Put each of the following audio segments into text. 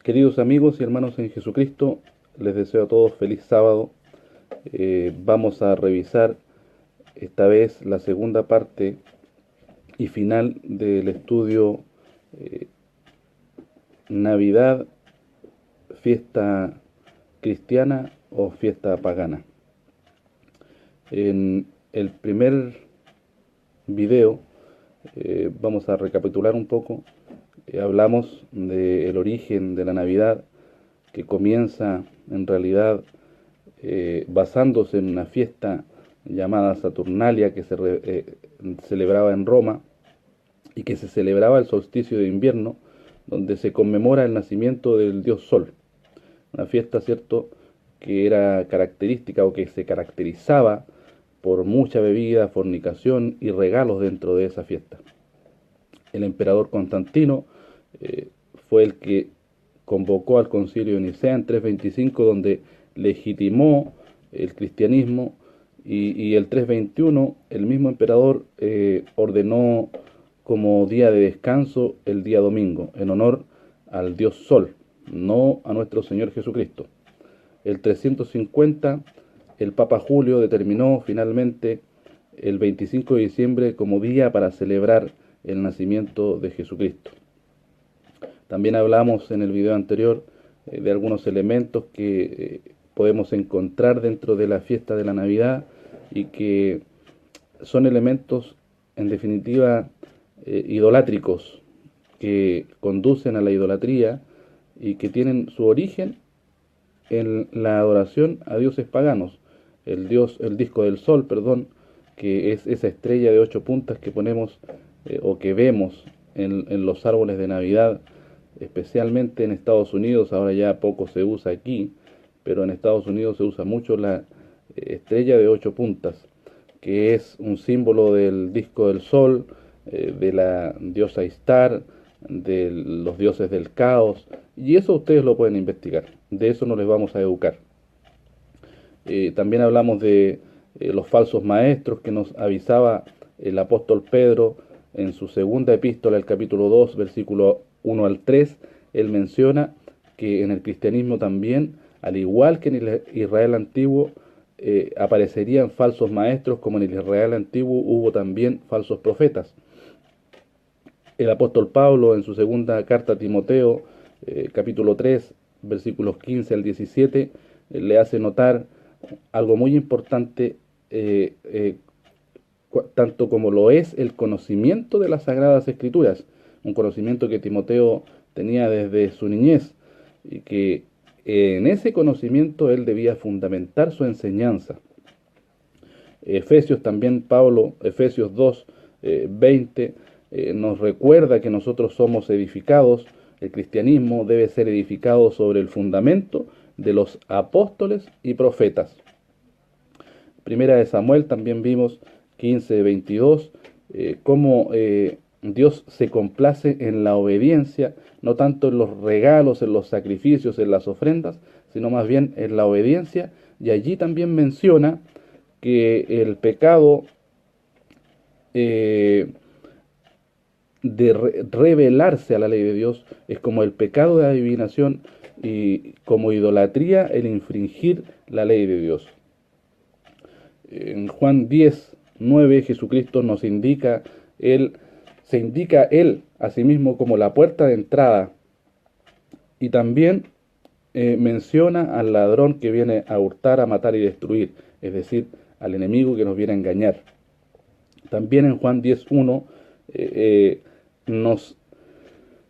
Queridos amigos y hermanos en Jesucristo, les deseo a todos feliz sábado. Vamos a revisar esta vez la segunda parte y final del estudio eh, Navidad, fiesta cristiana o fiesta pagana. En el primer video vamos a recapitular un poco. Hablamos del origen de la Navidad, que comienza en realidad basándose en una fiesta llamada Saturnalia que celebraba en Roma y que se celebraba el solsticio de invierno, donde se conmemora el nacimiento del dios Sol. Una fiesta, ¿cierto?, que era característica o que se caracterizaba por mucha bebida, fornicación y regalos dentro de esa fiesta. El emperador Constantino fue el que convocó al concilio de Nicea en 325, donde legitimó el cristianismo, y el 321 el mismo emperador ordenó como día de descanso el día domingo, en honor al dios Sol, no a nuestro Señor Jesucristo. El 350 el Papa Julio determinó finalmente el 25 de diciembre como día para celebrar el nacimiento de Jesucristo. También hablamos en el video anterior de algunos elementos que podemos encontrar dentro de la fiesta de la Navidad y que son elementos en definitiva idolátricos, que conducen a la idolatría y que tienen su origen en la adoración a dioses paganos. El disco del sol, perdón, que es esa estrella de 8 puntas que ponemos o que vemos en los árboles de Navidad, especialmente en Estados Unidos. Ahora ya poco se usa aquí, pero en Estados Unidos se usa mucho la estrella de 8 puntas, que es un símbolo del disco del sol, de la diosa Istar, de los dioses del caos, y eso ustedes lo pueden investigar. De eso no les vamos a educar. También hablamos de los falsos maestros que nos avisaba el apóstol Pedro en su segunda epístola, el capítulo 2, versículo 1 al 3. Él menciona que en el cristianismo también, al igual que en el Israel antiguo, aparecerían falsos maestros, como en el Israel antiguo hubo también falsos profetas. El apóstol Pablo en su segunda carta a Timoteo, capítulo 3, versículos 15 al 17, le hace notar algo muy importante, tanto como lo es el conocimiento de las Sagradas Escrituras, un conocimiento que Timoteo tenía desde su niñez, y que en ese conocimiento él debía fundamentar su enseñanza. Efesios también, Pablo, Efesios 2, 20, nos recuerda que nosotros somos edificados, el cristianismo debe ser edificado sobre el fundamento de los apóstoles y profetas. Primera de Samuel también vimos 15:22, cómo Dios se complace en la obediencia, no tanto en los regalos, en los sacrificios, en las ofrendas, sino más bien en la obediencia, y allí también menciona que el pecado de rebelarse a la ley de Dios es como el pecado de adivinación y como idolatría el infringir la ley de Dios. En Juan 10:9 Jesucristo nos indica, se indica Él a sí mismo como la puerta de entrada, y también menciona al ladrón que viene a hurtar, a matar y destruir, es decir, al enemigo que nos viene a engañar. También en Juan 10:1 nos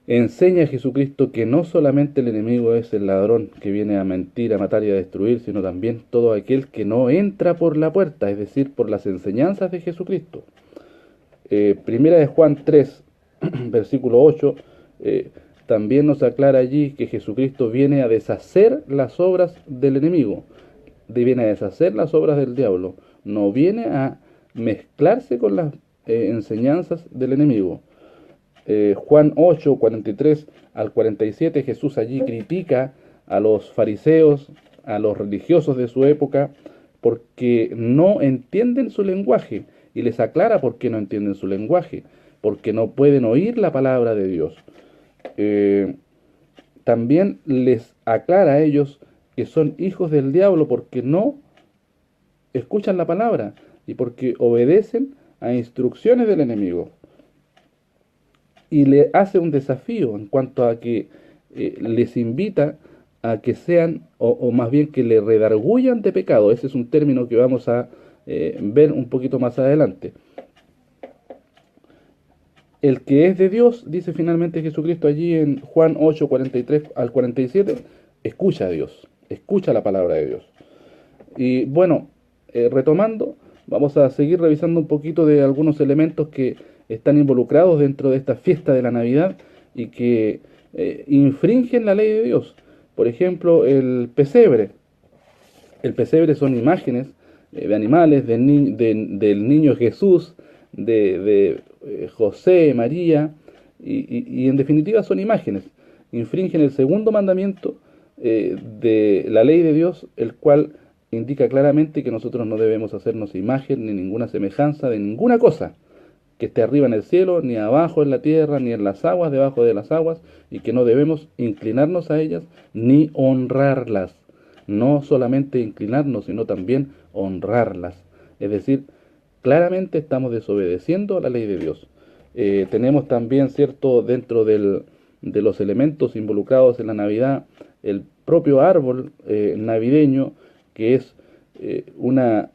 enseña Jesucristo que no solamente el enemigo es el ladrón que viene a mentir, a matar y a destruir, sino también todo aquel que no entra por la puerta, es decir, por las enseñanzas de Jesucristo. Primera de Juan 3, versículo 8, también nos aclara allí que Jesucristo viene a deshacer las obras del enemigo, viene a deshacer las obras del diablo, no viene a mezclarse con las enseñanzas del enemigo. Juan 8, 43 al 47, Jesús allí critica a los fariseos, a los religiosos de su época, porque no entienden su lenguaje, y les aclara por qué no entienden su lenguaje, porque no pueden oír la palabra de Dios. también les aclara a ellos que son hijos del diablo porque no escuchan la palabra y porque obedecen a instrucciones del enemigo. Y le hace un desafío en cuanto a que les invita a que sean, o más bien que le redargullan de pecado. Ese es un término que vamos a ver un poquito más adelante. El que es de Dios, dice finalmente Jesucristo allí en Juan 8, 43 al 47, escucha a Dios, escucha la palabra de Dios. Y bueno, retomando, vamos a seguir revisando un poquito de algunos elementos que están involucrados dentro de esta fiesta de la Navidad y que infringen la ley de Dios. Por ejemplo, el pesebre. El pesebre son imágenes de animales, del niño Jesús, de José, María, y en definitiva son imágenes. Infringen el segundo mandamiento de la ley de Dios, el cual indica claramente que nosotros no debemos hacernos imagen ni ninguna semejanza de ninguna cosa que esté arriba en el cielo, ni abajo en la tierra, ni en las aguas, debajo de las aguas, y que no debemos inclinarnos a ellas ni honrarlas. No solamente inclinarnos, sino también honrarlas. Es decir, claramente estamos desobedeciendo a la ley de Dios. Tenemos también, cierto, dentro de los elementos involucrados en la Navidad, el propio árbol navideño, que es una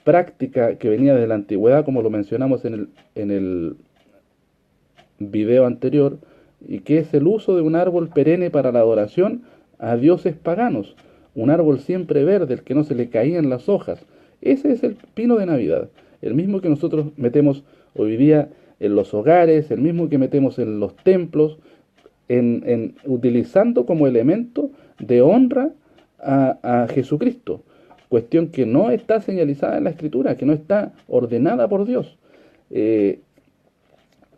práctica que venía desde la antigüedad, como lo mencionamos en el video anterior, y que es el uso de un árbol perenne para la adoración a dioses paganos, un árbol siempre verde, el que no se le caían las hojas. Ese es el pino de Navidad, el mismo que nosotros metemos hoy día en los hogares, el mismo que metemos en los templos, utilizando como elemento de honra a Jesucristo, cuestión que no está señalizada en la Escritura, que no está ordenada por Dios.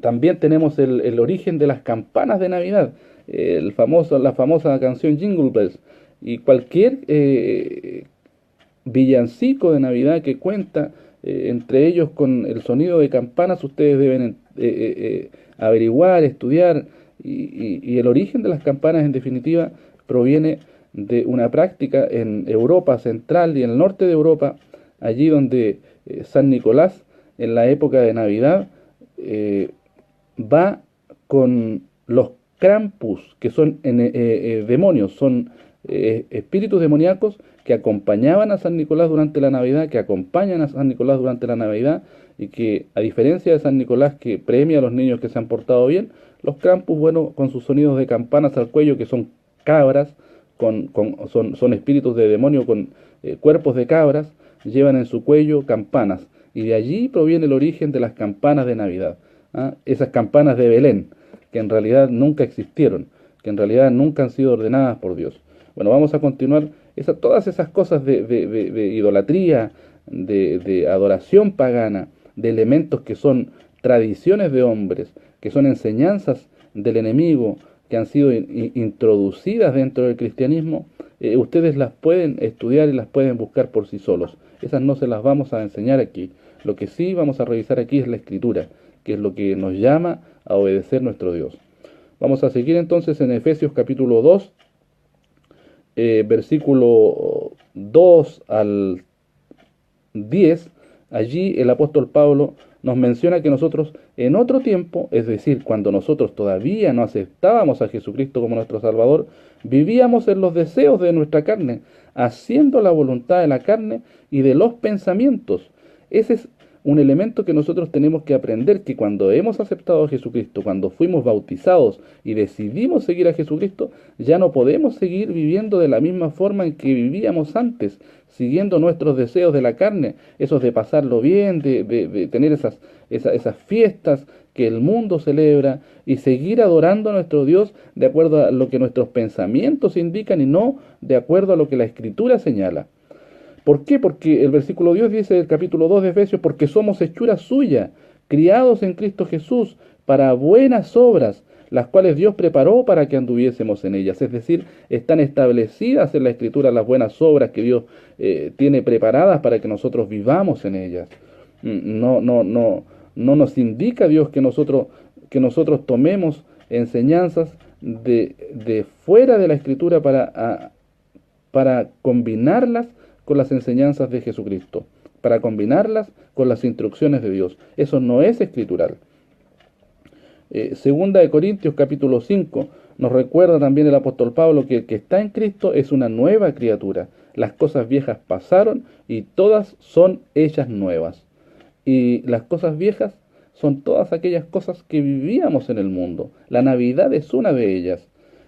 También tenemos el origen de las campanas de Navidad, la famosa canción Jingle Bells, y cualquier villancico de Navidad que cuenta entre ellos con el sonido de campanas, ustedes deben averiguar, estudiar, y el origen de las campanas en definitiva proviene de una práctica en Europa central y en el norte de Europa, allí donde San Nicolás en la época de Navidad va con los Krampus, que son demonios, son espíritus demoníacos que acompañaban a San Nicolás durante la Navidad, que acompañan a San Nicolás durante la Navidad, y que a diferencia de San Nicolás, que premia a los niños que se han portado bien, los Krampus, bueno, con sus sonidos de campanas al cuello, que son cabras, son espíritus de demonio con cuerpos de cabras, llevan en su cuello campanas, y de allí proviene el origen de las campanas de Navidad. Esas campanas de Belén, que en realidad nunca existieron, que en realidad nunca han sido ordenadas por Dios. Bueno, vamos a continuar todas esas cosas de idolatría, de adoración pagana, de elementos que son tradiciones de hombres, que son enseñanzas del enemigo, que han sido introducidas dentro del cristianismo. Ustedes las pueden estudiar y las pueden buscar por sí solos. Esas no se las vamos a enseñar aquí. Lo que sí vamos a revisar aquí es la Escritura, que es lo que nos llama a obedecer nuestro Dios. Vamos a seguir entonces en Efesios capítulo 2, versículo 2 al 10. Allí el apóstol Pablo nos menciona que nosotros en otro tiempo, es decir, cuando nosotros todavía no aceptábamos a Jesucristo como nuestro Salvador, vivíamos en los deseos de nuestra carne, haciendo la voluntad de la carne y de los pensamientos. Ese es un elemento que nosotros tenemos que aprender, que cuando hemos aceptado a Jesucristo, cuando fuimos bautizados y decidimos seguir a Jesucristo, ya no podemos seguir viviendo de la misma forma en que vivíamos antes, siguiendo nuestros deseos de la carne, esos de pasarlo bien, de tener esas fiestas que el mundo celebra y seguir adorando a nuestro Dios de acuerdo a lo que nuestros pensamientos indican y no de acuerdo a lo que la Escritura señala. ¿Por qué? Porque el versículo 10 dice del capítulo 2 de Efesios, porque somos hechura suya, criados en Cristo Jesús, para buenas obras, las cuales Dios preparó para que anduviésemos en ellas. Es decir, están establecidas en la Escritura las buenas obras que Dios tiene preparadas para que nosotros vivamos en ellas. No nos indica Dios que nosotros tomemos enseñanzas de fuera de la Escritura para combinarlas con las enseñanzas de Jesucristo, para combinarlas con las instrucciones de Dios. Eso no es escritural. Segunda de Corintios capítulo 5 nos recuerda también el apóstol Pablo que el que está en Cristo es una nueva criatura. Las cosas viejas pasaron y todas son hechas nuevas. Y las cosas viejas son todas aquellas cosas que vivíamos en el mundo. La Navidad es una de ellas.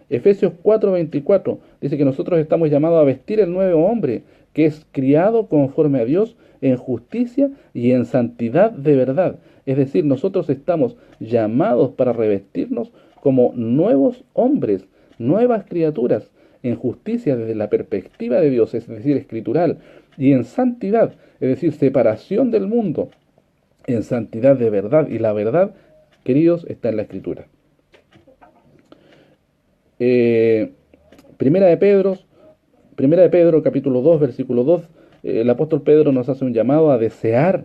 Efesios 4:24 dice que nosotros estamos llamados a vestir el nuevo hombre, que es criado conforme a Dios en justicia y en santidad de verdad. Es decir, nosotros estamos llamados para revestirnos como nuevos hombres, nuevas criaturas, en justicia desde la perspectiva de Dios, es decir, escritural, y en santidad, es decir, separación del mundo, en santidad de verdad. Y la verdad, queridos, está en la Escritura. Primera de Pedro, capítulo 2, versículo 2, el apóstol Pedro nos hace un llamado a desear,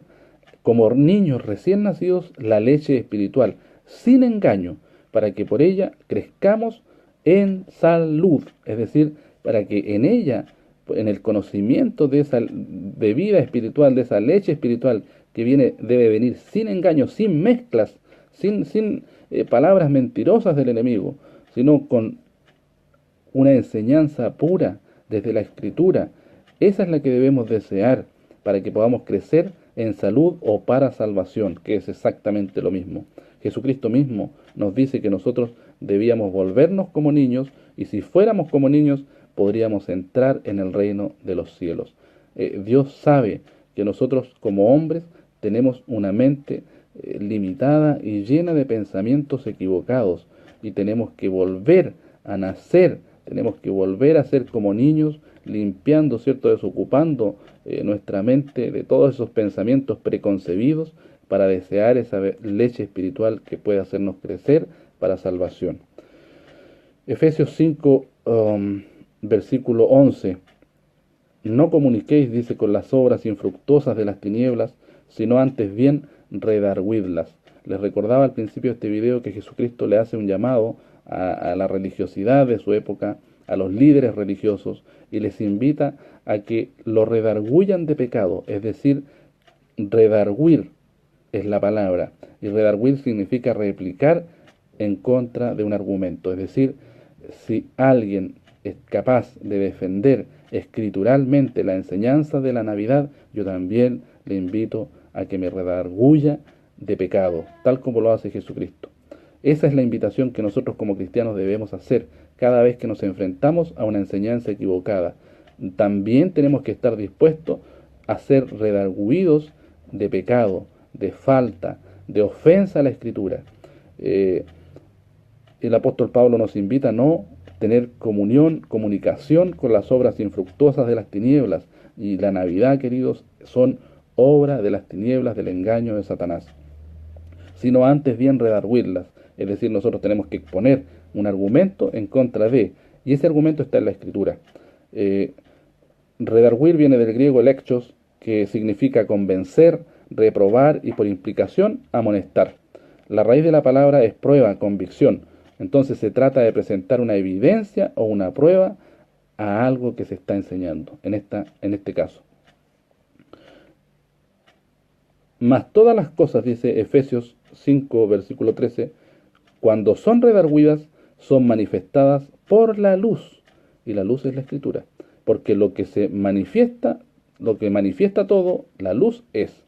como niños recién nacidos, la leche espiritual, sin engaño, para que por ella crezcamos en salud, es decir, para que en ella, en el conocimiento de esa bebida espiritual, de esa leche espiritual que debe venir sin engaño, sin mezclas, sin palabras mentirosas del enemigo, sino con una enseñanza pura desde la Escritura. Esa es la que debemos desear para que podamos crecer en salud o para salvación, que es exactamente lo mismo. Jesucristo mismo nos dice que nosotros debíamos volvernos como niños, y si fuéramos como niños podríamos entrar en el reino de los cielos. Dios sabe que nosotros como hombres tenemos una mente limitada y llena de pensamientos equivocados, y tenemos que volver a nacer, tenemos que volver a ser como niños, limpiando, ¿cierto?, desocupando nuestra mente de todos esos pensamientos preconcebidos para desear esa leche espiritual que puede hacernos crecer para salvación. Efesios 5, versículo 11. No comuniquéis, dice, con las obras infructuosas de las tinieblas, sino antes bien redarguidlas. Les recordaba al principio de este video que Jesucristo le hace un llamado a la religiosidad de su época, a los líderes religiosos, y les invita a que lo redarguyan de pecado, es decir, redarguir es la palabra, y redarguir significa replicar en contra de un argumento, es decir, si alguien es capaz de defender escrituralmente la enseñanza de la Navidad, yo también le invito a que me redarguya de pecado, tal como lo hace Jesucristo. Esa es la invitación que nosotros como cristianos debemos hacer cada vez que nos enfrentamos a una enseñanza equivocada. También tenemos que estar dispuestos a ser redarguidos de pecado, de falta, de ofensa a la Escritura. El apóstol Pablo nos invita a no tener comunicación con las obras infructuosas de las tinieblas, y la Navidad, queridos, son obra de las tinieblas, del engaño de Satanás, sino antes bien redarguirlas. Es decir, nosotros tenemos que exponer un argumento en contra de, y ese argumento está en la Escritura. Redarguir viene del griego electos, que significa convencer, reprobar y por implicación amonestar. La raíz de la palabra es prueba, convicción. Entonces se trata de presentar una evidencia o una prueba a algo que se está enseñando, en este caso. Mas todas las cosas, dice Efesios 5, versículo 13, cuando son redarguidas, son manifestadas por la luz. Y la luz es la Escritura. Porque lo que manifiesta todo, la luz es.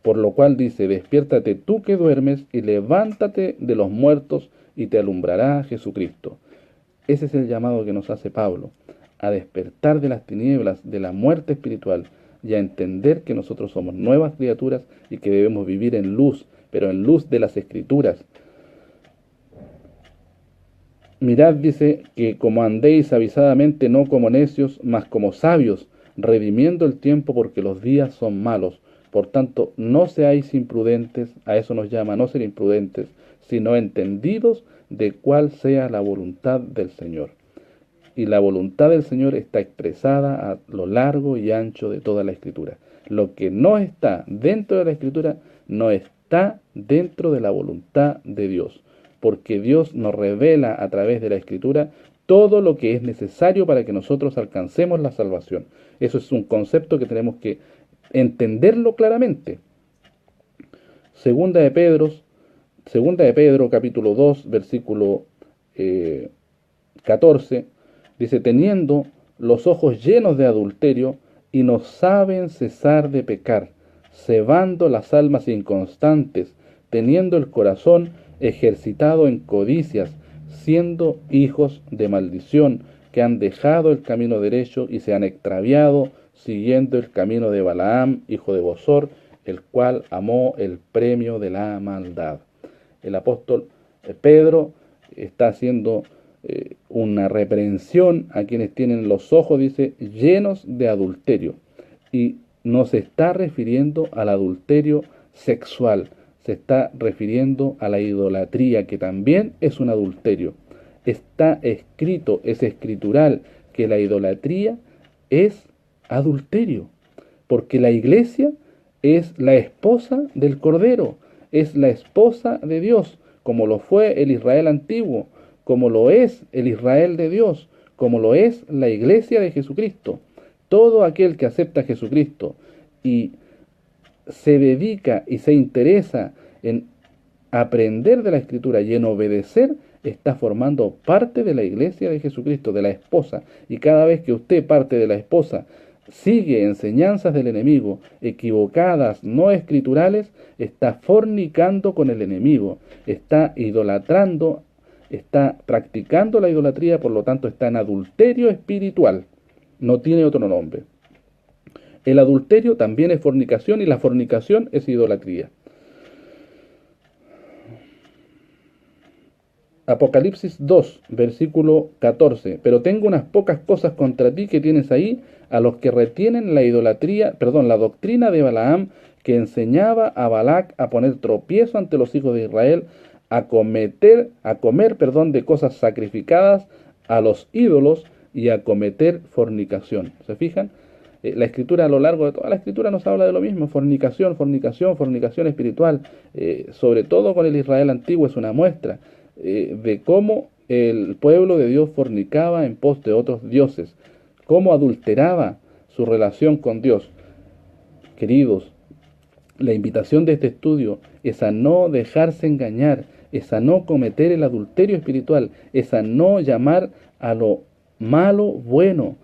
Por lo cual dice, despiértate tú que duermes y levántate de los muertos y te alumbrará Jesucristo. Ese es el llamado que nos hace Pablo, a despertar de las tinieblas, de la muerte espiritual, y a entender que nosotros somos nuevas criaturas y que debemos vivir en luz, pero en luz de las Escrituras. Mirad, dice, que como andéis avisadamente, no como necios, mas como sabios, redimiendo el tiempo porque los días son malos. Por tanto, no seáis imprudentes, a eso nos llama, no ser imprudentes, sino entendidos de cuál sea la voluntad del Señor. Y la voluntad del Señor está expresada a lo largo y ancho de toda la Escritura. Lo que no está dentro de la Escritura no está dentro de la voluntad de Dios. porque Dios nos revela a través de la Escritura todo lo que es necesario para que nosotros alcancemos la salvación. Eso es un concepto que tenemos que entenderlo claramente. Segunda de Pedro, capítulo 2, versículo 14, dice, teniendo los ojos llenos de adulterio y no saben cesar de pecar, cebando las almas inconstantes, teniendo el corazón ejercitado en codicias, siendo hijos de maldición, que han dejado el camino derecho y se han extraviado, siguiendo el camino de Balaam, hijo de Bosor, el cual amó el premio de la maldad. El apóstol Pedro está haciendo una reprensión a quienes tienen los ojos, dice, llenos de adulterio. Y no se está refiriendo al adulterio sexual, se está refiriendo a la idolatría, que también es un adulterio. Está escrito, es escritural, que la idolatría es adulterio, porque la iglesia es la esposa del Cordero, es la esposa de Dios, como lo fue el Israel antiguo, como lo es el Israel de Dios, como lo es la iglesia de Jesucristo. Todo aquel que acepta a Jesucristo y se dedica y se interesa en aprender de la Escritura y en obedecer, está formando parte de la iglesia de Jesucristo, de la esposa. Y cada vez que usted, parte de la esposa, sigue enseñanzas del enemigo, equivocadas, no escriturales, está fornicando con el enemigo, está idolatrando, está practicando la idolatría, por lo tanto está en adulterio espiritual. No tiene otro nombre. El adulterio también es fornicación y la fornicación es idolatría. Apocalipsis 2, versículo 14. Pero tengo unas pocas cosas contra ti que tienes ahí, a los que retienen la la doctrina de Balaam, que enseñaba a Balac a poner tropiezo ante los hijos de Israel, a comer, de cosas sacrificadas a los ídolos y a cometer fornicación. ¿Se fijan? La escritura, a lo largo de toda la escritura, nos habla de lo mismo: fornicación, fornicación, fornicación espiritual. Sobre todo con el Israel antiguo es una muestra de cómo el pueblo de Dios fornicaba en pos de otros dioses, cómo adulteraba su relación con Dios. Queridos, la invitación de este estudio es a no dejarse engañar, es a no cometer el adulterio espiritual, es a no llamar a lo malo bueno.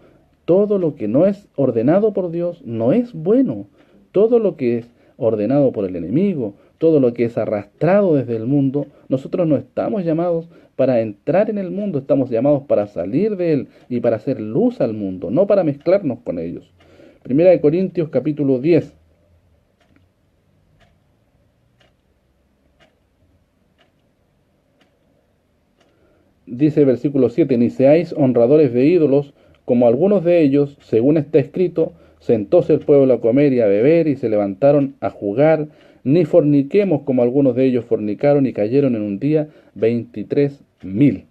Todo lo que no es ordenado por Dios no es bueno. Todo lo que es ordenado por el enemigo, todo lo que es arrastrado desde el mundo, nosotros no estamos llamados para entrar en el mundo, estamos llamados para salir de él y para hacer luz al mundo, no para mezclarnos con ellos. Primera de Corintios capítulo 10. Dice el versículo 7, ni seáis honradores de ídolos, como algunos de ellos, según está escrito, sentóse el pueblo a comer y a beber, y se levantaron a jugar, ni forniquemos como algunos de ellos fornicaron y cayeron en un día 23.000.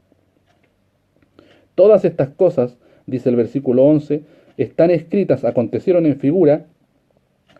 Todas estas cosas, dice el versículo 11, están escritas, acontecieron en figura,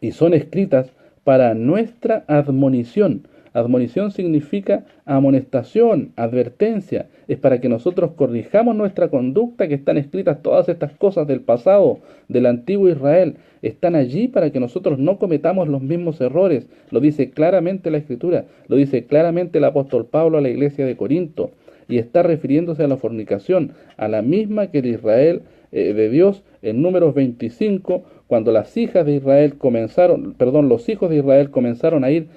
y son escritas para nuestra admonición. Admonición significa amonestación, advertencia. Es para que nosotros corrijamos nuestra conducta, que están escritas todas estas cosas del pasado, del antiguo Israel. Están allí para que nosotros no cometamos los mismos errores. Lo dice claramente la Escritura, lo dice claramente el apóstol Pablo a la iglesia de Corinto. Y está refiriéndose a la fornicación, a la misma que el Israel de Dios en Números 25, cuando las hijas de Israel los hijos de Israel comenzaron a ir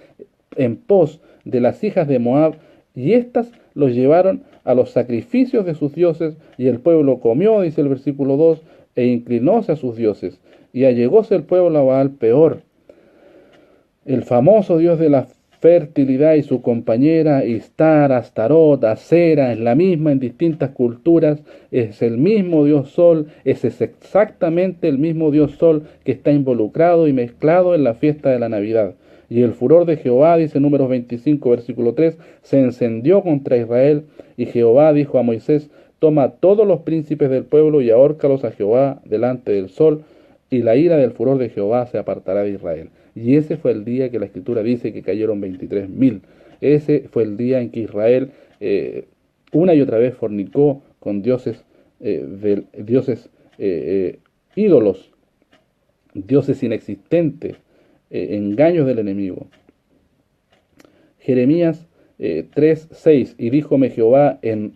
en pos de las hijas de Moab, y éstas los llevaron a los sacrificios de sus dioses, y el pueblo comió, dice el versículo 2, e inclinóse a sus dioses, y allegóse el pueblo a Baal peor, el famoso dios de la fertilidad, y su compañera Istar, Astarot, Acera, es la misma en distintas culturas, es el mismo dios sol, es exactamente el mismo dios sol que está involucrado y mezclado en la fiesta de la Navidad. Y el furor de Jehová, dice Números 25, versículo 3, se encendió contra Israel, y Jehová dijo a Moisés, toma todos los príncipes del pueblo y ahórcalos a Jehová delante del sol, y la ira del furor de Jehová se apartará de Israel. Y ese fue el día que la Escritura dice que cayeron 23.000. Ese fue el día en que Israel una y otra vez fornicó con ídolos, dioses inexistentes, engaños del enemigo. Jeremías 3:6, y díjome Jehová en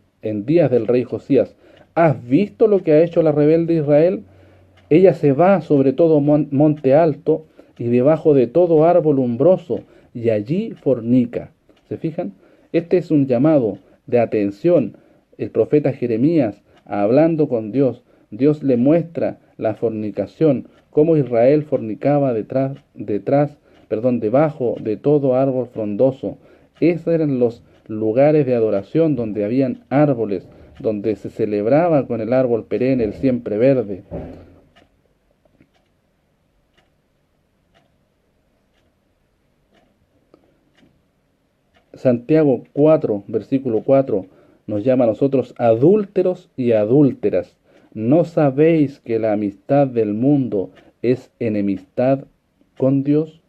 días del rey Josías, ¿has visto lo que ha hecho la rebelde Israel? Ella se va sobre todo monte alto y debajo de todo árbol umbroso, y allí fornica. ¿Se fijan? Este es un llamado de atención. El profeta Jeremías, hablando con Dios, Dios le muestra la fornicación, cómo Israel fornicaba debajo de todo árbol frondoso. Esos eran los lugares de adoración donde habían árboles, donde se celebraba con el árbol perenne, el siempre verde. Santiago 4, versículo 4, nos llama a nosotros adúlteros y adúlteras. ¿No sabéis que la amistad del mundo es enemistad con Dios?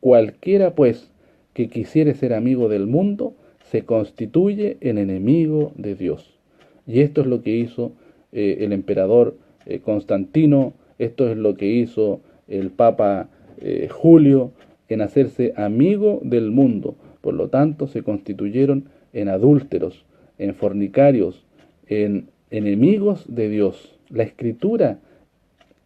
Cualquiera, pues, que quisiere ser amigo del mundo, se constituye en enemigo de Dios. Y esto es lo que hizo el emperador Constantino, esto es lo que hizo el Papa Julio, en hacerse amigo del mundo. Por lo tanto, se constituyeron en adúlteros, en fornicarios, en enemigos de Dios. La Escritura,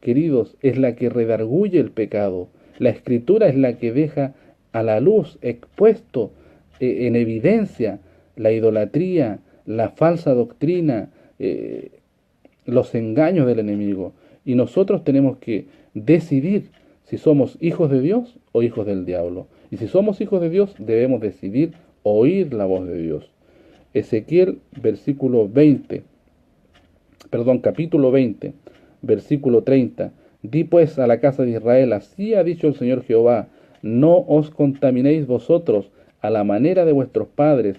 queridos, es la que redarguye el pecado. La Escritura es la que deja a la luz, expuesto en evidencia, la idolatría, la falsa doctrina, los engaños del enemigo. Y nosotros tenemos que decidir si somos hijos de Dios o hijos del diablo. Y si somos hijos de Dios, debemos decidir oír la voz de Dios. Ezequiel, capítulo 20, versículo 30. Di pues a la casa de Israel, así ha dicho el Señor Jehová, no os contaminéis vosotros a la manera de vuestros padres,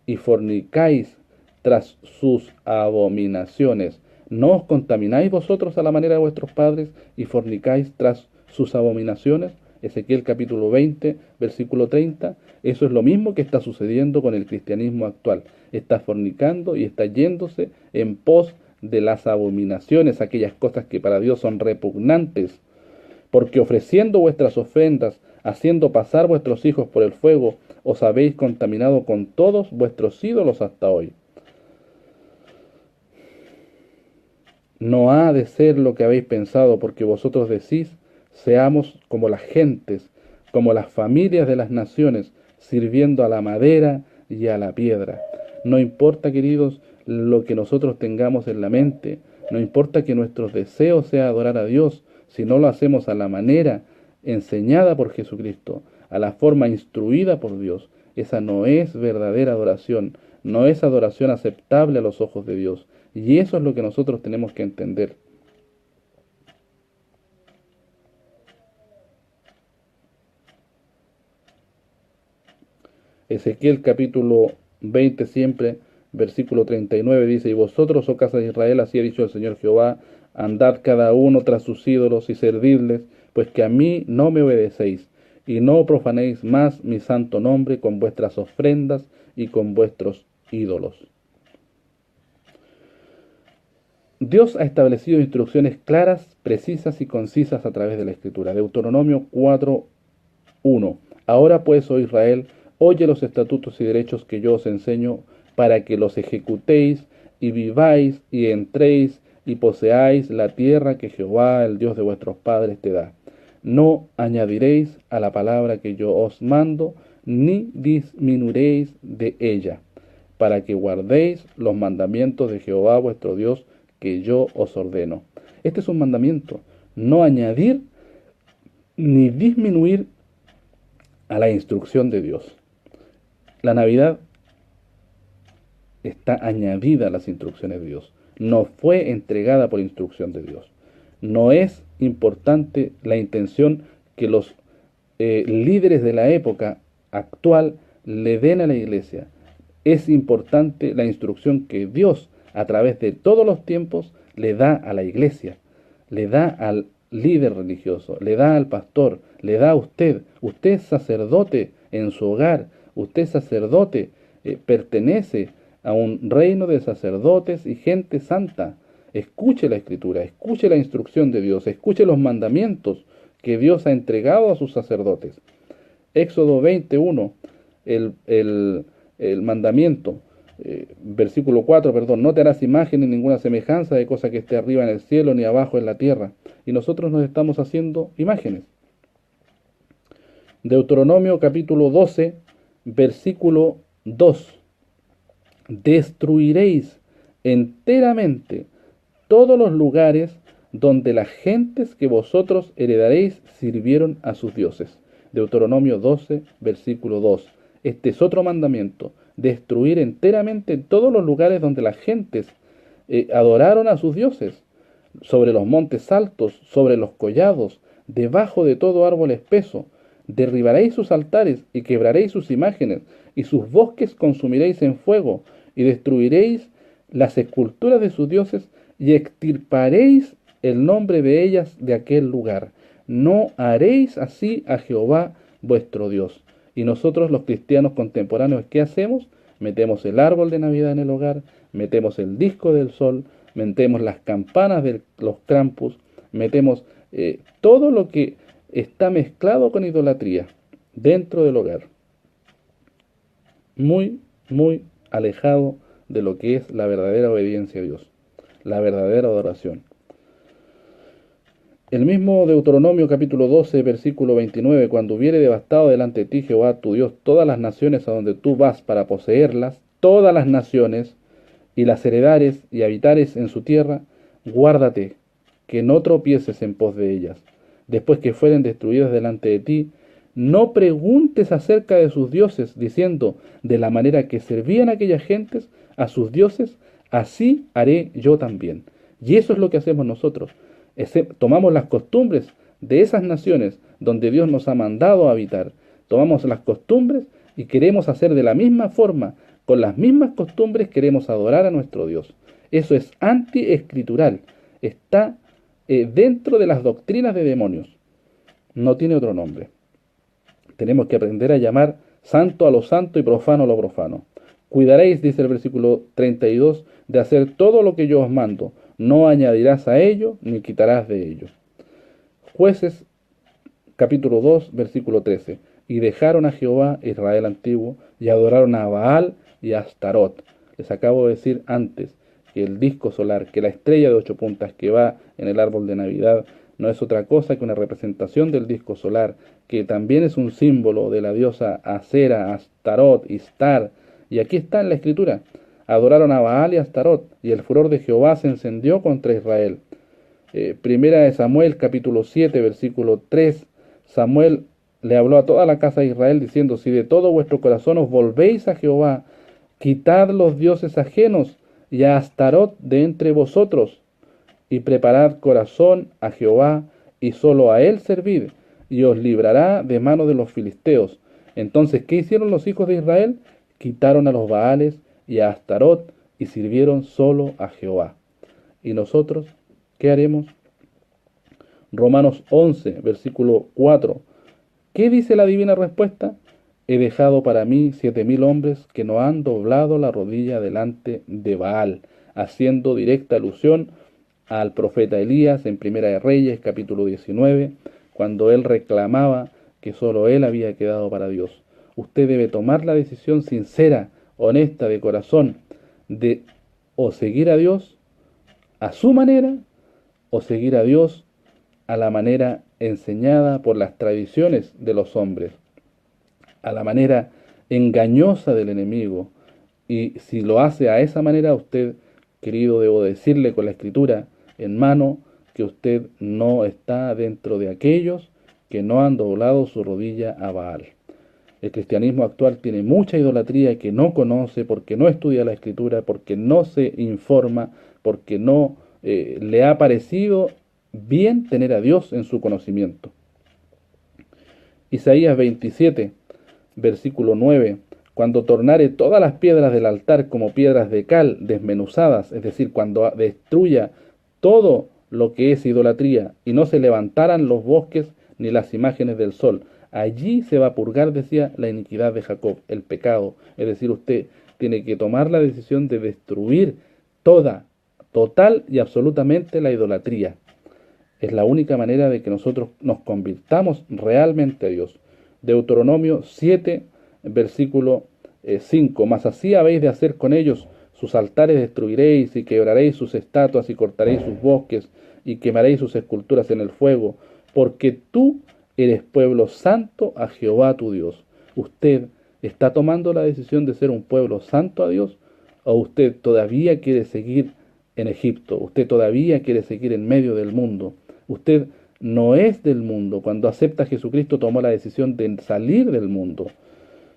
y fornicáis tras sus abominaciones. ¿No os contamináis vosotros a la manera de vuestros padres y fornicáis tras sus abominaciones? Ezequiel capítulo 20, versículo 30. Eso es lo mismo que está sucediendo con el cristianismo actual. Está fornicando y está yéndose en pos de las abominaciones, aquellas cosas que para Dios son repugnantes. Porque ofreciendo vuestras ofrendas, haciendo pasar vuestros hijos por el fuego, os habéis contaminado con todos vuestros ídolos hasta hoy. No ha de ser lo que habéis pensado, porque vosotros decís, seamos como las gentes, como las familias de las naciones, sirviendo a la madera y a la piedra. No importa, queridos, lo que nosotros tengamos en la mente, no importa que nuestros deseos sea adorar a Dios, si no lo hacemos a la manera enseñada por Jesucristo, a la forma instruida por Dios. Esa no es verdadera adoración, no es adoración aceptable a los ojos de Dios. Y eso es lo que nosotros tenemos que entender. Ezequiel capítulo 20 siempre, versículo 39 dice, y vosotros, oh casa de Israel, así ha dicho el Señor Jehová, andad cada uno tras sus ídolos y servidles, pues que a mí no me obedecéis, y no profanéis más mi santo nombre con vuestras ofrendas y con vuestros ídolos. Dios ha establecido instrucciones claras, precisas y concisas a través de la Escritura. Deuteronomio 4:1. Ahora pues, oh Israel, oye los estatutos y derechos que yo os enseño, para que los ejecutéis y viváis y entréis y poseáis la tierra que Jehová, el Dios de vuestros padres, te da. No añadiréis a la palabra que yo os mando, ni disminuiréis de ella, para que guardéis los mandamientos de Jehová vuestro Dios, que yo os ordeno. Este es un mandamiento, no añadir ni disminuir a la instrucción de Dios. La Navidad está añadida a las instrucciones de Dios, no fue entregada por instrucción de Dios. No es importante la intención que los líderes de la época actual le den a la iglesia. Es importante la instrucción que Dios, a través de todos los tiempos, le da a la iglesia, le da al líder religioso, le da al pastor, le da a usted. Usted es sacerdote en su hogar, usted es sacerdote pertenece a un reino de sacerdotes y gente santa. Escuche la Escritura, escuche la instrucción de Dios, escuche los mandamientos que Dios ha entregado a sus sacerdotes. Éxodo 21, el mandamiento, versículo 4, perdón, no te harás imagen ni ninguna semejanza de cosa que esté arriba en el cielo ni abajo en la tierra. Y nosotros nos estamos haciendo imágenes. Deuteronomio capítulo 12, versículo 2. Destruiréis enteramente todos los lugares donde las gentes que vosotros heredaréis sirvieron a sus dioses. Deuteronomio 12, versículo 2. Este es otro mandamiento, destruir enteramente todos los lugares donde las gentes adoraron a sus dioses, sobre los montes altos, sobre los collados, debajo de todo árbol espeso. Derribaréis sus altares y quebraréis sus imágenes, y sus bosques consumiréis en fuego, y destruiréis las esculturas de sus dioses, y extirparéis el nombre de ellas de aquel lugar. No haréis así a Jehová vuestro Dios. Y nosotros los cristianos contemporáneos, ¿qué hacemos? Metemos el árbol de Navidad en el hogar, metemos el disco del sol, metemos las campanas de los Krampus, metemos todo lo que está mezclado con idolatría dentro del hogar. Muy, muy alejado de lo que es la verdadera obediencia a Dios, la verdadera adoración. El mismo Deuteronomio capítulo 12, versículo 29, cuando hubiere devastado delante de ti Jehová tu Dios todas las naciones a donde tú vas para poseerlas, todas las naciones, y las heredares y habitares en su tierra, guárdate, que no tropieces en pos de ellas. Después que fueren destruidas delante de ti, no preguntes acerca de sus dioses, diciendo, de la manera que servían aquellas gentes a sus dioses, así haré yo también. Y eso es lo que hacemos nosotros. Tomamos las costumbres de esas naciones donde Dios nos ha mandado a habitar, tomamos las costumbres y queremos hacer de la misma forma, con las mismas costumbres queremos adorar a nuestro Dios. Eso es antiescritural, está dentro de las doctrinas de demonios, no tiene otro nombre. Tenemos que aprender a llamar santo a lo santo y profano a lo profano. Cuidaréis, dice el versículo 32, de hacer todo lo que yo os mando. No añadirás a ello, ni quitarás de ello. Jueces, capítulo 2, versículo 13. Y dejaron a Jehová, Israel antiguo, y adoraron a Baal y a Astarot. Les acabo de decir antes que el disco solar, que la estrella de 8 puntas que va en el árbol de Navidad, no es otra cosa que una representación del disco solar, que también es un símbolo de la diosa Asera, Astarot, Istar. Y aquí está en la Escritura. Adoraron a Baal y a Astarot, y el furor de Jehová se encendió contra Israel. Primera de Samuel, capítulo 7, versículo 3. Samuel le habló a toda la casa de Israel, diciendo, si de todo vuestro corazón os volvéis a Jehová, quitad los dioses ajenos y a Astarot de entre vosotros, y preparad corazón a Jehová, y solo a él servid, y os librará de mano de los filisteos. Entonces, ¿qué hicieron los hijos de Israel? Quitaron a los Baales y a Astarot, y sirvieron solo a Jehová. ¿Y nosotros qué haremos? Romanos 11, versículo 4. ¿Qué dice la divina respuesta? He dejado para mí 7,000 hombres que no han doblado la rodilla delante de Baal, haciendo directa alusión al profeta Elías en Primera de Reyes, capítulo 19, cuando él reclamaba que solo él había quedado para Dios. Usted debe tomar la decisión sincera, honesta, de corazón, de o seguir a Dios a su manera, o seguir a Dios a la manera enseñada por las tradiciones de los hombres, a la manera engañosa del enemigo. Y si lo hace a esa manera, usted, querido, debo decirle con la Escritura en mano que usted no está dentro de aquellos que no han doblado su rodilla a Baal. El cristianismo actual tiene mucha idolatría que no conoce porque no estudia la Escritura, porque no se informa, porque no le ha parecido bien tener a Dios en su conocimiento. Isaías 27, versículo 9. Cuando tornare todas las piedras del altar como piedras de cal desmenuzadas, es decir, cuando destruya todo lo que es idolatría, y no se levantaran los bosques ni las imágenes del sol, Allí se va a purgar, decía, la iniquidad de Jacob, el pecado. Es decir, usted tiene que tomar la decisión de destruir toda, total y absolutamente la idolatría. Es la única manera de que nosotros nos convirtamos realmente a Dios. Deuteronomio 7, versículo 5. Mas así habéis de hacer con ellos: sus altares destruiréis, y quebraréis sus estatuas, y cortaréis sus bosques, y quemaréis sus esculturas en el fuego, porque tú eres pueblo santo a Jehová tu Dios. ¿Usted está tomando la decisión de ser un pueblo santo a Dios? ¿O usted todavía quiere seguir en Egipto? ¿Usted todavía quiere seguir en medio del mundo? Usted no es del mundo. Cuando acepta a Jesucristo, tomó la decisión de salir del mundo.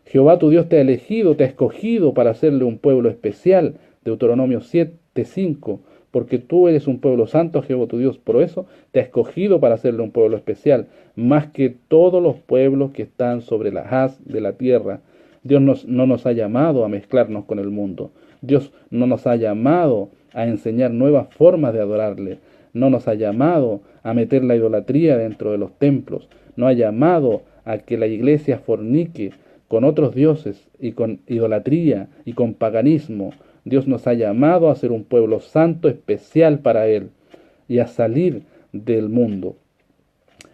Jehová tu Dios te ha elegido, te ha escogido para hacerle un pueblo especial. Deuteronomio 7:5. Porque tú eres un pueblo santo a Jehová tu Dios. Por eso te ha escogido para hacerle un pueblo especial, más que todos los pueblos que están sobre la haz de la tierra. Dios no nos ha llamado a mezclarnos con el mundo. Dios no nos ha llamado a enseñar nuevas formas de adorarle. No nos ha llamado a meter la idolatría dentro de los templos. No ha llamado a que la iglesia fornique con otros dioses y con idolatría y con paganismo. Dios nos ha llamado a ser un pueblo santo especial para Él y a salir del mundo.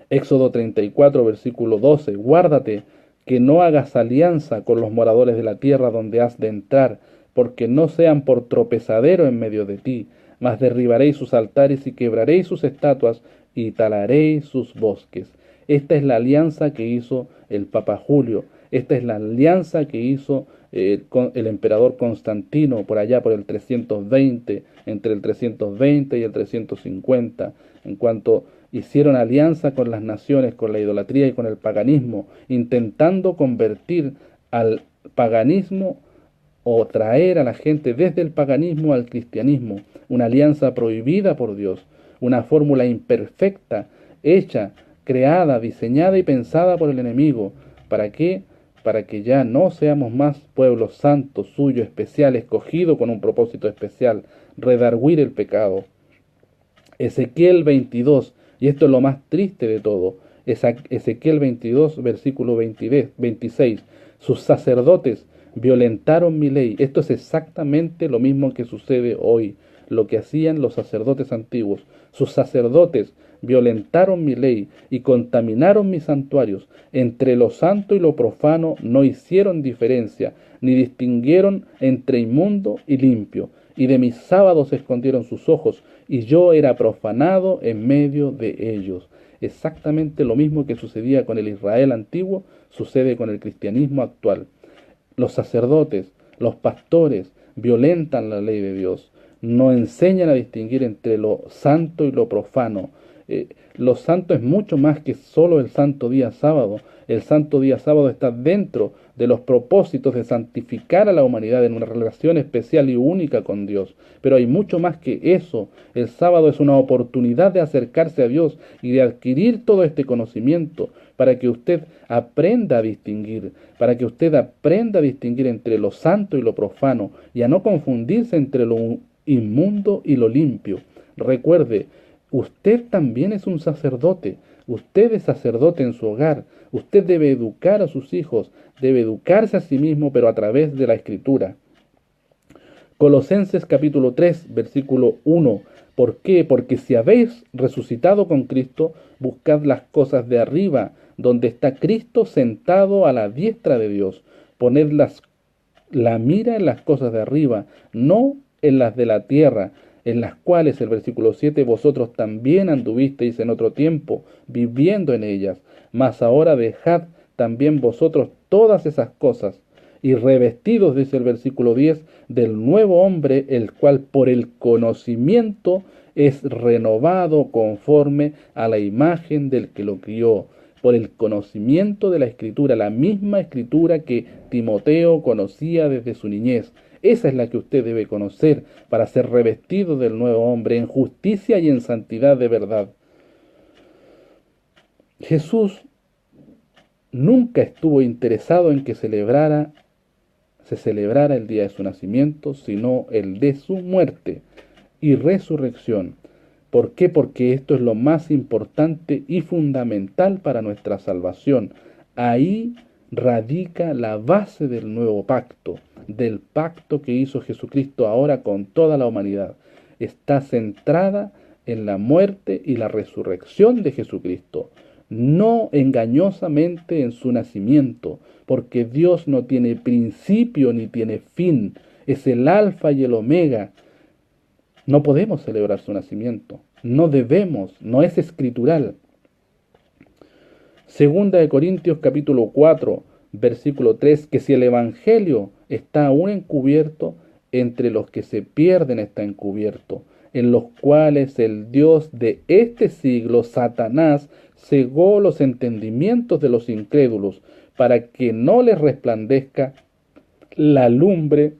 Éxodo 34, versículo 12. Guárdate que no hagas alianza con los moradores de la tierra donde has de entrar, porque no sean por tropezadero en medio de ti, mas derribaréis sus altares y quebraréis sus estatuas y talaréis sus bosques. Esta es la alianza que hizo el Papa Julio. Esta es la alianza que hizo el emperador Constantino por allá por el 320, entre el 320 y el 350, en cuanto hicieron alianza con las naciones, con la idolatría y con el paganismo, intentando convertir al paganismo o traer a la gente desde el paganismo al cristianismo, una alianza prohibida por Dios, una fórmula imperfecta, hecha, creada, diseñada y pensada por el enemigo. ¿Para qué? Para que ya no seamos más pueblo santo, suyo, especial, escogido con un propósito especial, redarguir el pecado. Ezequiel 22, y esto es lo más triste de todo, Ezequiel 22, versículo 26, sus sacerdotes violentaron mi ley. Esto es exactamente lo mismo que sucede hoy, lo que hacían los sacerdotes antiguos. Sus sacerdotes violentaron mi ley y contaminaron mis santuarios. Entre lo santo y lo profano no hicieron diferencia, ni distinguieron entre inmundo y limpio. Y de mis sábados escondieron sus ojos, y yo era profanado en medio de ellos. Exactamente lo mismo que sucedía con el Israel antiguo, sucede con el cristianismo actual. Los sacerdotes, los pastores, violentan la ley de Dios, no enseñan a distinguir entre lo santo y lo profano. Lo santo es mucho más que solo el santo día sábado. El santo día sábado está dentro de los propósitos de santificar a la humanidad en una relación especial y única con Dios. Pero hay mucho más que eso. El sábado es una oportunidad de acercarse a Dios y de adquirir todo este conocimiento para que usted aprenda a distinguir, para que usted aprenda a distinguir entre lo santo y lo profano y a no confundirse entre lo inmundo y lo limpio. Recuerde, usted también es un sacerdote. Usted es sacerdote en su hogar. Usted debe educar a sus hijos, debe educarse a sí mismo, pero a través de la Escritura. Colosenses capítulo 3, versículo 1. ¿Por qué? Porque si habéis resucitado con Cristo, buscad las cosas de arriba, donde está Cristo sentado a la diestra de Dios. Poned la mira en las cosas de arriba, no en las de la tierra, en las cuales, el versículo 7, vosotros también anduvisteis en otro tiempo, viviendo en ellas, mas ahora dejad también vosotros todas esas cosas, y revestidos, dice el versículo 10, del nuevo hombre, el cual por el conocimiento es renovado conforme a la imagen del que lo crió, por el conocimiento de la Escritura, la misma Escritura que Timoteo conocía desde su niñez. Esa es la que usted debe conocer para ser revestido del nuevo hombre en justicia y en santidad de verdad. Jesús nunca estuvo interesado en que se celebrara el día de su nacimiento, sino el de su muerte y resurrección. ¿Por qué? Porque esto es lo más importante y fundamental para nuestra salvación. Ahí radica la base del nuevo pacto, del pacto que hizo Jesucristo ahora con toda la humanidad. Está centrada en la muerte y la resurrección de Jesucristo, no engañosamente en su nacimiento, porque Dios no tiene principio ni tiene fin, es el alfa y el omega. No podemos celebrar su nacimiento, no debemos, no es escritural. Segunda de Corintios capítulo 4, versículo 3, que si el Evangelio está aún encubierto, entre los que se pierden está encubierto, en los cuales el Dios de este siglo, Satanás, cegó los entendimientos de los incrédulos, para que no les resplandezca la lumbre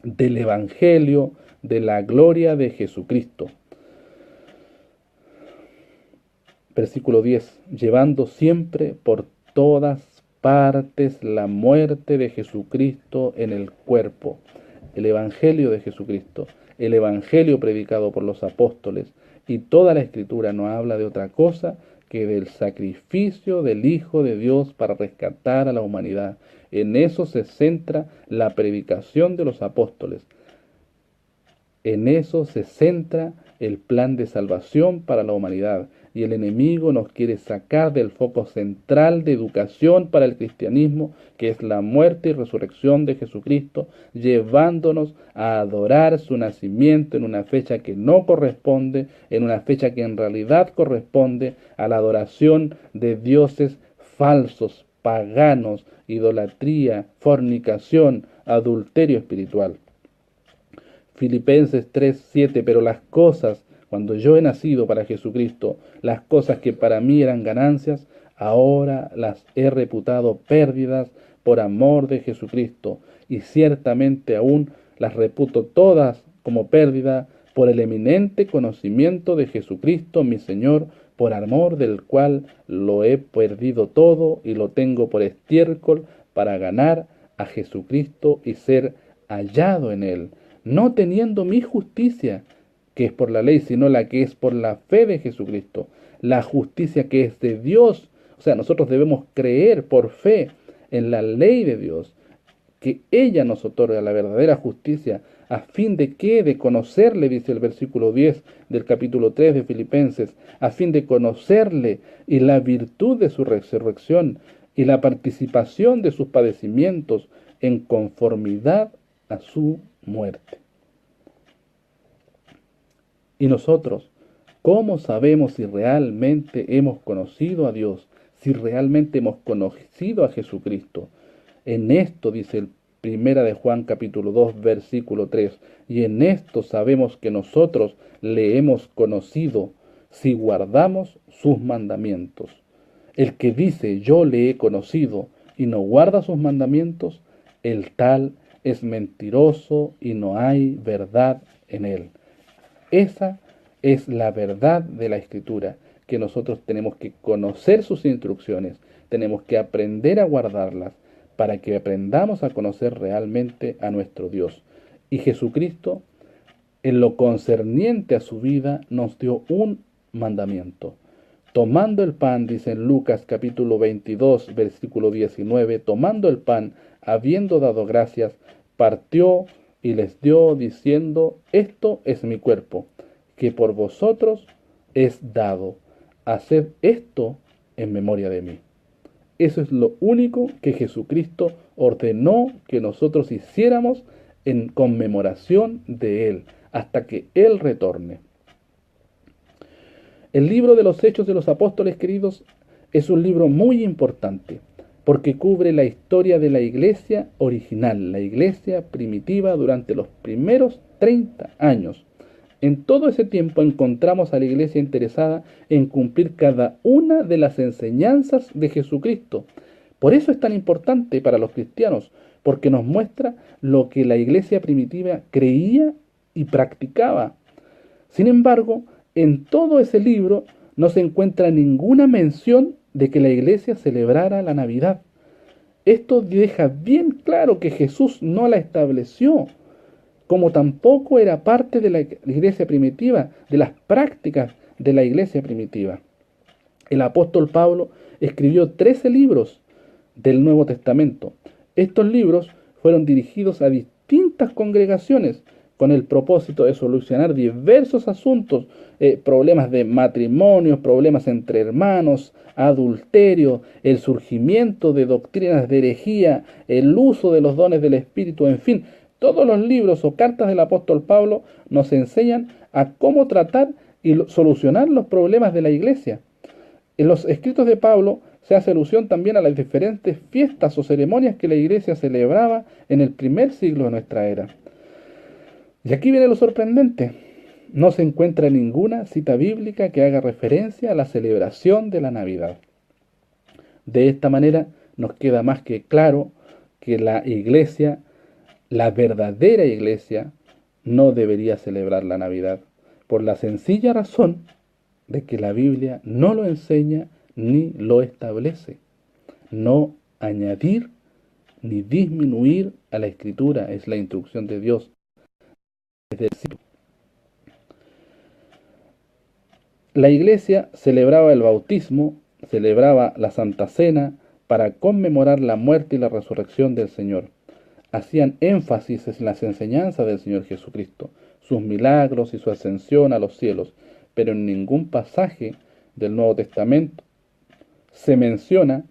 del Evangelio de la gloria de Jesucristo. Versículo 10, llevando siempre por todas partes la muerte de Jesucristo en el cuerpo, el Evangelio de Jesucristo, el Evangelio predicado por los apóstoles, y toda la Escritura no habla de otra cosa que del sacrificio del Hijo de Dios para rescatar a la humanidad. En eso se centra la predicación de los apóstoles. En eso se centra el plan de salvación para la humanidad. Y el enemigo nos quiere sacar del foco central de educación para el cristianismo, que es la muerte y resurrección de Jesucristo, llevándonos a adorar su nacimiento en una fecha que no corresponde, en una fecha que en realidad corresponde a la adoración de dioses falsos, paganos, idolatría, fornicación, adulterio espiritual. Filipenses 3:7, pero las cosas, cuando yo he nacido para Jesucristo, las cosas que para mí eran ganancias, ahora las he reputado pérdidas por amor de Jesucristo, y ciertamente aún las reputo todas como pérdida por el eminente conocimiento de Jesucristo mi Señor, por amor del cual lo he perdido todo y lo tengo por estiércol para ganar a Jesucristo y ser hallado en él, no teniendo mi justicia, que es por la ley, sino la que es por la fe de Jesucristo, la justicia que es de Dios. O sea, nosotros debemos creer por fe en la ley de Dios, que ella nos otorga la verdadera justicia, a fin de que, de conocerle, dice el versículo 10 del capítulo 3 de Filipenses, a fin de conocerle y la virtud de su resurrección y la participación de sus padecimientos en conformidad a su muerte. Y nosotros, ¿cómo sabemos si realmente hemos conocido a Dios? Si realmente hemos conocido a Jesucristo. En esto dice el Primera de Juan capítulo 2 versículo 3, y en esto sabemos que nosotros le hemos conocido si guardamos sus mandamientos. El que dice yo le he conocido y no guarda sus mandamientos, el tal es mentiroso y no hay verdad en él. Esa es la verdad de la Escritura, que nosotros tenemos que conocer sus instrucciones, tenemos que aprender a guardarlas, para que aprendamos a conocer realmente a nuestro Dios. Y Jesucristo, en lo concerniente a su vida, nos dio un mandamiento. Tomando el pan, dice en Lucas capítulo 22, versículo 19, tomando el pan, habiendo dado gracias, partió y les dio, diciendo, esto es mi cuerpo, que por vosotros es dado. Haced esto en memoria de mí. Eso es lo único que Jesucristo ordenó que nosotros hiciéramos en conmemoración de Él, hasta que Él retorne. El libro de los Hechos de los Apóstoles, queridos, es un libro muy importante, porque cubre la historia de la iglesia original, la iglesia primitiva durante los primeros 30 años. En todo ese tiempo encontramos a la iglesia interesada en cumplir cada una de las enseñanzas de Jesucristo. Por eso es tan importante para los cristianos, porque nos muestra lo que la iglesia primitiva creía y practicaba. Sin embargo, en todo ese libro no se encuentra ninguna mención de que la iglesia celebrara la Navidad. Esto deja bien claro que Jesús no la estableció, como tampoco era parte de la iglesia primitiva, de las prácticas de la iglesia primitiva. El apóstol Pablo escribió 13 libros, del Nuevo Testamento. Estos libros fueron dirigidos a distintas congregaciones con el propósito de solucionar diversos asuntos, problemas de matrimonio, problemas entre hermanos, adulterio, el surgimiento de doctrinas de herejía, el uso de los dones del Espíritu, en fin, todos los libros o cartas del apóstol Pablo nos enseñan a cómo tratar y solucionar los problemas de la iglesia. En los escritos de Pablo se hace alusión también a las diferentes fiestas o ceremonias que la iglesia celebraba en el primer siglo de nuestra era. Y aquí viene lo sorprendente. No se encuentra ninguna cita bíblica que haga referencia a la celebración de la Navidad. De esta manera nos queda más que claro que la iglesia, la verdadera iglesia, no debería celebrar la Navidad, por la sencilla razón de que la Biblia no lo enseña ni lo establece. No añadir ni disminuir a la Escritura es la instrucción de Dios desde el principio. La iglesia celebraba el bautismo, celebraba la Santa Cena para conmemorar la muerte y la resurrección del Señor. Hacían énfasis en las enseñanzas del Señor Jesucristo, sus milagros y su ascensión a los cielos, pero en ningún pasaje del Nuevo Testamento se menciona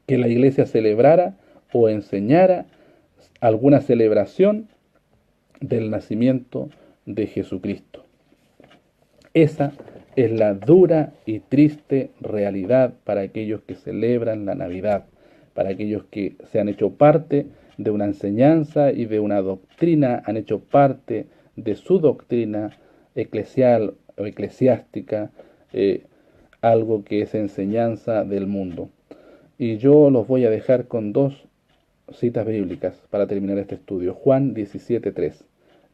que la iglesia celebrara o enseñara alguna celebración del nacimiento de Jesucristo. Esa es la dura y triste realidad para aquellos que celebran la Navidad, para aquellos que se han hecho parte de una enseñanza y de una doctrina, han hecho parte de su doctrina eclesial o eclesiástica, algo que es enseñanza del mundo. Y yo los voy a dejar con dos citas bíblicas para terminar este estudio. Juan 17:3.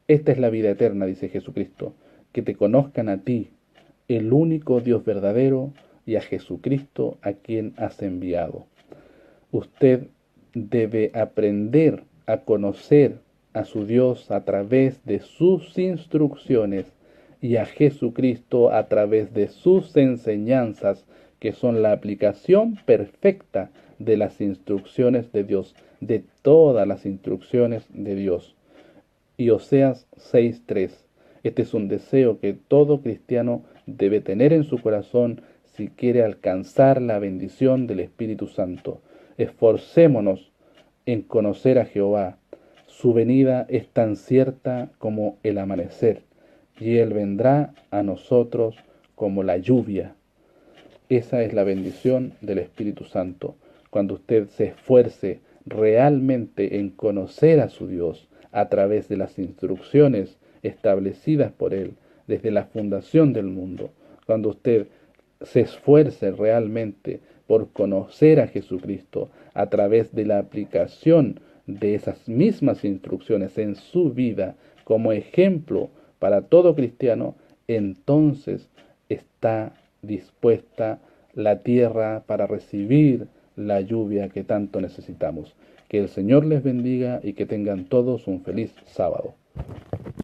Esta es la vida eterna, dice Jesucristo, que te conozcan a ti, el único Dios verdadero, y a Jesucristo a quien has enviado. Usted debe aprender a conocer a su Dios a través de sus instrucciones y a Jesucristo a través de sus enseñanzas, que son la aplicación perfecta de las instrucciones de Dios, de todas las instrucciones de Dios. Y Oseas 6:3. Este es un deseo que todo cristiano debe tener en su corazón si quiere alcanzar la bendición del Espíritu Santo. Esforcémonos en conocer a Jehová. Su venida es tan cierta como el amanecer, y Él vendrá a nosotros como la lluvia. Esa es la bendición del Espíritu Santo. Cuando usted se esfuerce realmente en conocer a su Dios a través de las instrucciones establecidas por Él desde la fundación del mundo, cuando usted se esfuerce realmente por conocer a Jesucristo a través de la aplicación de esas mismas instrucciones en su vida como ejemplo para todo cristiano, entonces está dispuesta la tierra para recibir la lluvia que tanto necesitamos. Que el Señor les bendiga y que tengan todos un feliz sábado.